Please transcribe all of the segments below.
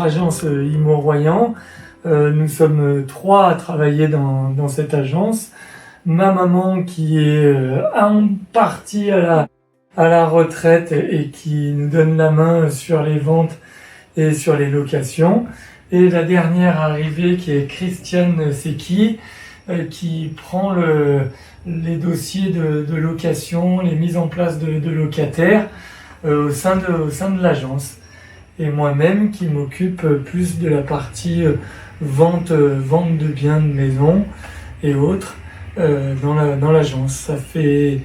agence Immo Royan. Nous sommes 3 à travailler dans cette agence. Ma maman qui est en partie à la retraite et qui nous donne la main sur les ventes et sur les locations. Et la dernière arrivée qui est Christiane Secchi, qui prend les dossiers de location, les mises en place de locataires au sein de l'agence. Et moi-même qui m'occupe plus de la partie vente de biens de maison et autres dans l'agence. Ça fait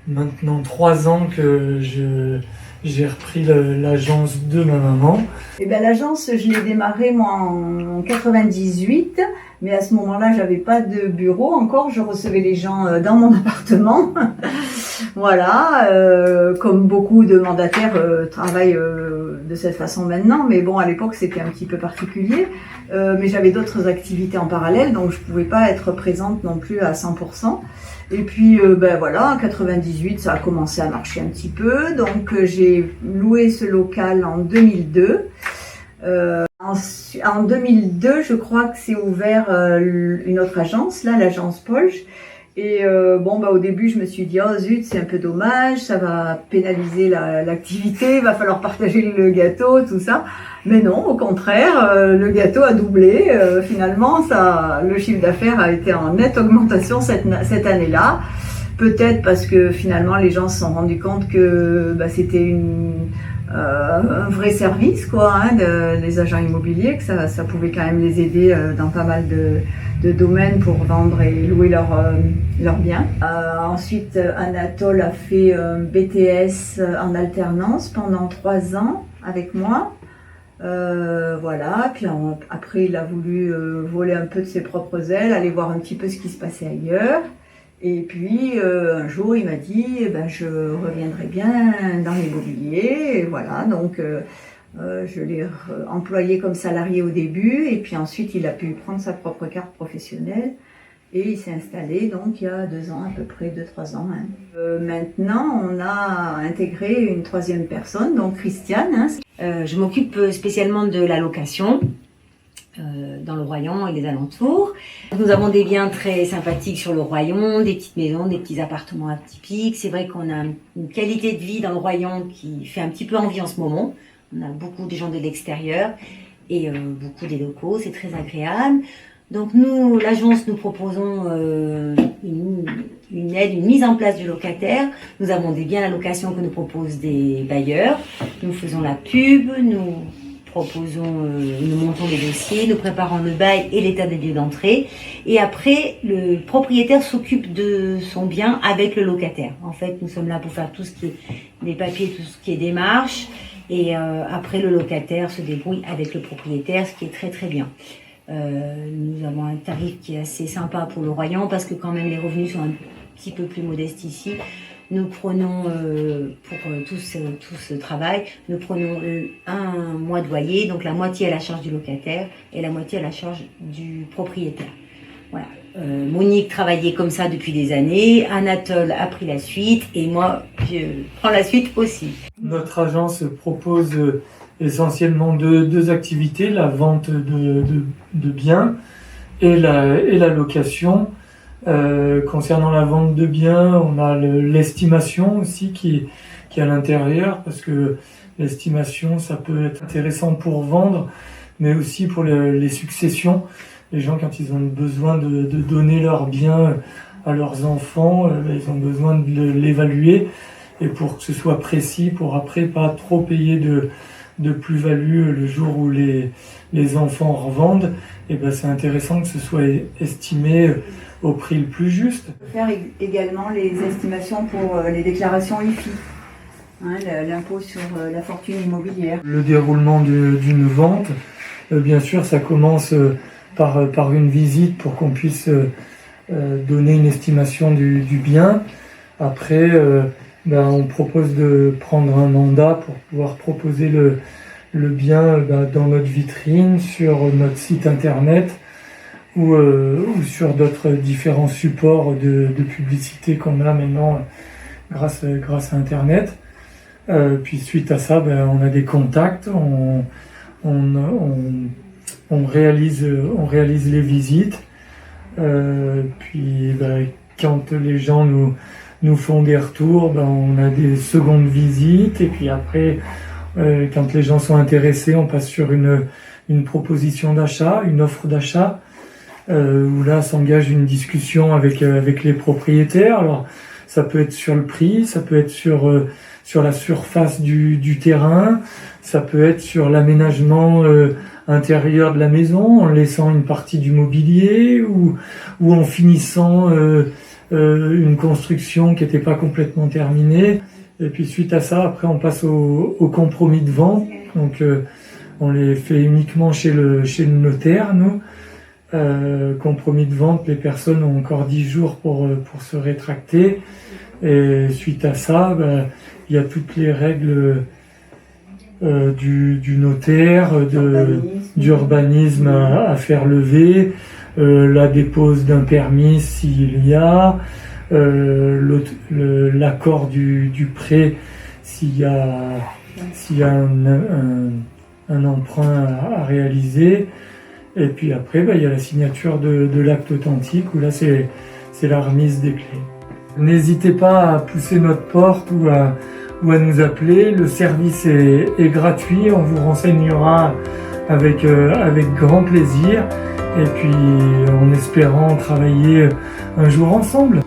maintenant 3 ans que j'ai repris l'agence de ma maman. Et bien l'agence, je l'ai démarrée moi en 98, mais à ce moment-là, j'avais pas de bureau encore, je recevais les gens dans mon appartement. Voilà, comme beaucoup de mandataires travaillent de cette façon maintenant, mais bon, à l'époque, c'était un petit peu particulier. Mais j'avais d'autres activités en parallèle, donc je pouvais pas être présente non plus à 100%. Et puis, voilà, en 98, ça a commencé à marcher un petit peu. Donc, j'ai loué ce local en 2002. En 2002, je crois que c'est ouvert une autre agence, là, l'agence Polge. Et au début, je me suis dit, oh zut, c'est un peu dommage, ça va pénaliser l'activité, il va falloir partager le gâteau, tout ça. Mais non, au contraire, le gâteau a doublé. Finalement, le chiffre d'affaires a été en nette augmentation cette année-là. Peut-être parce que finalement, les gens se sont rendus compte que c'était un vrai service, quoi, des agents immobiliers, que ça pouvait quand même les aider dans pas mal de domaines pour vendre et louer leurs biens. Ensuite, Anatole a fait un BTS en alternance pendant 3 ans avec moi. Voilà, puis après il a voulu voler un peu de ses propres ailes, aller voir un petit peu ce qui se passait ailleurs. Et puis un jour il m'a dit je reviendrai bien dans l'immobilier. Et voilà, donc je l'ai employé comme salarié au début et puis ensuite il a pu prendre sa propre carte professionnelle et il s'est installé donc il y a 2 ans, à peu près 2-3 ans. Maintenant on a intégré une 3e personne, donc Christiane. Je m'occupe spécialement de la location dans le Royan et les alentours. Nous avons des biens très sympathiques sur le Royan, des petites maisons, des petits appartements atypiques. C'est vrai qu'on a une qualité de vie dans le Royan qui fait un petit peu envie en ce moment. On a beaucoup de gens de l'extérieur et beaucoup des locaux, c'est très agréable. Donc nous, l'agence, nous proposons une aide, une mise en place du locataire. Nous avons des biens à location que nous proposent des bailleurs. Nous faisons la pub, nous montons des dossiers, nous préparons le bail et l'état des lieux d'entrée. Et après, le propriétaire s'occupe de son bien avec le locataire. En fait, nous sommes là pour faire tout ce qui est des papiers, tout ce qui est démarches. Et après, le locataire se débrouille avec le propriétaire, ce qui est très très bien. Nous avons un tarif qui est assez sympa pour le Royan parce que quand même les revenus sont un petit peu plus modestes ici. Nous prenons, pour tout ce travail, nous prenons un mois de loyer, donc la moitié à la charge du locataire et la moitié à la charge du propriétaire. Voilà. Monique travaillait comme ça depuis des années, Anatole a pris la suite et moi je prends la suite aussi. Notre agence propose essentiellement deux activités, la vente de biens et la location. Concernant la vente de biens, on a l'estimation aussi qui est à l'intérieur, parce que l'estimation, ça peut être intéressant pour vendre, mais aussi pour les successions. Les gens, quand ils ont besoin de donner leurs biens à leurs enfants, ils ont besoin de l'évaluer, et pour que ce soit précis, pour après pas trop payer de plus-value le jour où les enfants revendent, et c'est intéressant que ce soit estimé au prix le plus juste. Faire également les estimations pour les déclarations IFI, l'impôt sur la fortune immobilière. Le déroulement d'une vente, bien sûr, ça commence par une visite pour qu'on puisse donner une estimation du bien. Après, on propose de prendre un mandat pour pouvoir proposer le bien dans notre vitrine, sur notre site internet ou sur d'autres différents supports de publicité qu'on a maintenant grâce à internet. Puis suite à ça, on a des contacts, on on réalise les visites. Puis quand les gens nous font des retours, on a des secondes visites. Et puis après, quand les gens sont intéressés, on passe sur une proposition d'achat, une offre d'achat, où là s'engage une discussion avec les propriétaires. Alors ça peut être sur le prix, ça peut être sur la surface du terrain, ça peut être sur l'aménagement intérieur de la maison, en laissant une partie du mobilier ou en finissant une construction qui n'était pas complètement terminée. Et puis suite à ça, après on passe au compromis de vente. Donc on les fait uniquement chez le notaire, nous. Compromis de vente, les personnes ont encore 10 jours pour se rétracter. Et suite à ça, il y a toutes les règles du notaire, d'urbanisme à faire lever, la dépose d'un permis s'il y a, l'accord du prêt s'il y a un emprunt à réaliser. Et puis après, il y a la signature de l'acte authentique où là c'est la remise des clés. N'hésitez pas à pousser notre porte ou à nous appeler. Le service est gratuit, on vous renseignera avec grand plaisir. Et puis en espérant travailler un jour ensemble.